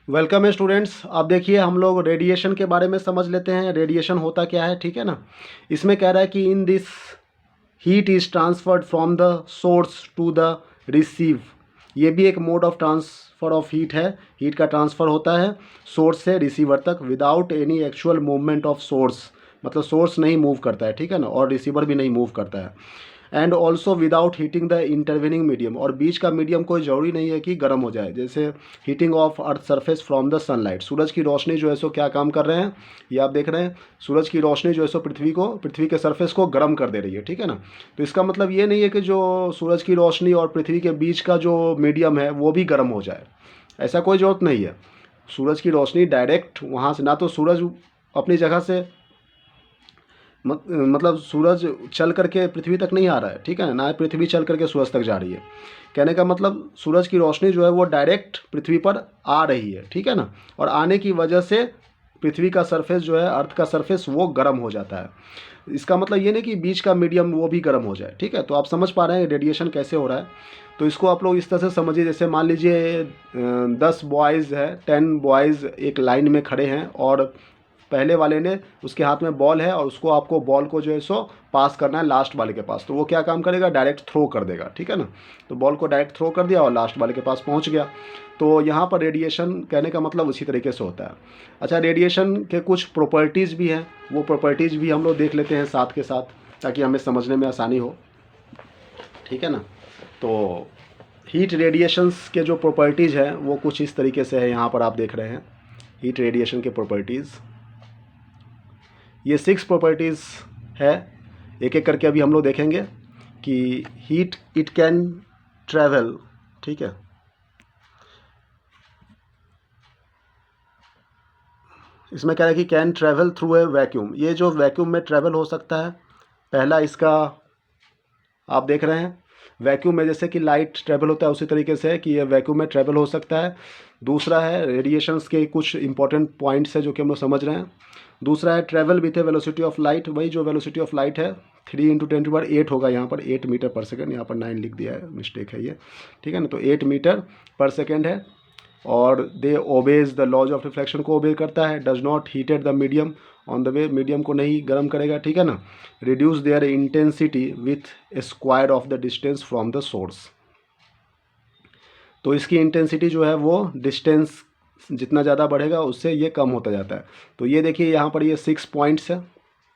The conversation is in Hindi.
वेलकम है स्टूडेंट्स। अब देखिए हम लोग रेडिएशन के बारे में समझ लेते हैं। रेडिएशन होता क्या है, ठीक है ना। इसमें कह रहा है कि in this heat is transferred from the source to the receive. ये भी एक mode of transfer of heat है। हीट का ट्रांसफ़र होता है सोर्स से रिसीवर तक without any actual movement of source. मतलब सोर्स नहीं मूव करता है, ठीक है ना, और रिसीवर भी नहीं मूव करता है। And also without heating the intervening medium, और बीच का मीडियम कोई ज़रूरी नहीं है कि गर्म हो जाए। जैसे heating of earth surface from the sunlight, सूरज की रोशनी जो है सो क्या काम कर रहे हैं, ये आप देख रहे हैं। सूरज की रोशनी जो है सो पृथ्वी के सरफेस को गर्म कर दे रही है, ठीक है ना। तो इसका मतलब ये नहीं है कि जो सूरज की रोशनी और पृथ्वी के बीच का जो मीडियम है वो भी गर्म हो जाए, ऐसा कोई ज़रूरत नहीं है। सूरज की रोशनी डायरेक्ट वहाँ से, ना तो सूरज अपनी जगह से मतलब सूरज चल करके पृथ्वी तक नहीं आ रहा है, ठीक है ना पृथ्वी चल करके सूरज तक जा रही है। कहने का मतलब सूरज की रोशनी जो है वो डायरेक्ट पृथ्वी पर आ रही है, ठीक है ना, और आने की वजह से पृथ्वी का सरफेस जो है, अर्थ का सरफेस, वो गर्म हो जाता है। इसका मतलब ये नहीं कि बीच का मीडियम वो भी गर्म हो जाए, ठीक है। तो आप समझ पा रहे हैं रेडिएशन कैसे हो रहा है। तो इसको आप लोग इस तरह से समझिए, जैसे मान लीजिए 10 बॉयज़ है, 10 बॉयज़ एक लाइन में खड़े हैं, और पहले वाले ने, उसके हाथ में बॉल है और उसको, आपको बॉल को जो है सो पास करना है लास्ट वाले के पास। तो वो क्या काम करेगा, डायरेक्ट थ्रो कर देगा, ठीक है ना। तो बॉल को डायरेक्ट थ्रो कर दिया और लास्ट वाले के पास पहुंच गया। तो यहाँ पर रेडिएशन कहने का मतलब उसी तरीके से होता है। अच्छा, रेडिएशन के कुछ प्रॉपर्टीज़ भी हैं, वो प्रॉपर्टीज़ भी हम लोग देख लेते हैं साथ के साथ, ताकि हमें समझने में आसानी हो, ठीक है ना। तो हीट रेडिएशंस के जो प्रॉपर्टीज़ हैं वो कुछ इस तरीके से है, यहाँ पर आप देख रहे हैं हीट रेडिएशन के प्रॉपर्टीज़। ये 6 प्रॉपर्टीज़ है, एक एक करके अभी हम लोग देखेंगे कि हीट इट कैन ट्रैवल, ठीक है। इसमें कह रहा है कि can travel through a vacuum, ये जो वैक्यूम में ट्रैवल हो सकता है। पहला इसका आप देख रहे हैं, वैक्यूम में जैसे कि लाइट ट्रैवल होता है उसी तरीके से है कि ये वैक्यूम में ट्रैवल हो सकता है। दूसरा है रेडिएशंस के कुछ इंपॉर्टेंट पॉइंट्स है जो कि हम लोग समझ रहे हैं। दूसरा है travel with A velocity of light, वही जो वेलोसिटी ऑफ लाइट है 3 × 10⁸ होगा, यहाँ पर 8 मीटर पर सेकेंड, यहाँ पर 9 लिख दिया है, मिस्टेक है ये, ठीक है ना। तो 8 मीटर पर सेकेंड है। और they obeys the laws of reflection को ओबे करता है। Does not heated the medium on the way, medium को नहीं गर्म करेगा, ठीक है ना। Reduce their intensity with square of the distance from the source, तो इसकी इंटेंसिटी जो है वो डिस्टेंस जितना ज़्यादा बढ़ेगा उससे ये कम होता जाता है। तो ये देखिए यहाँ पर ये 6 पॉइंट्स है,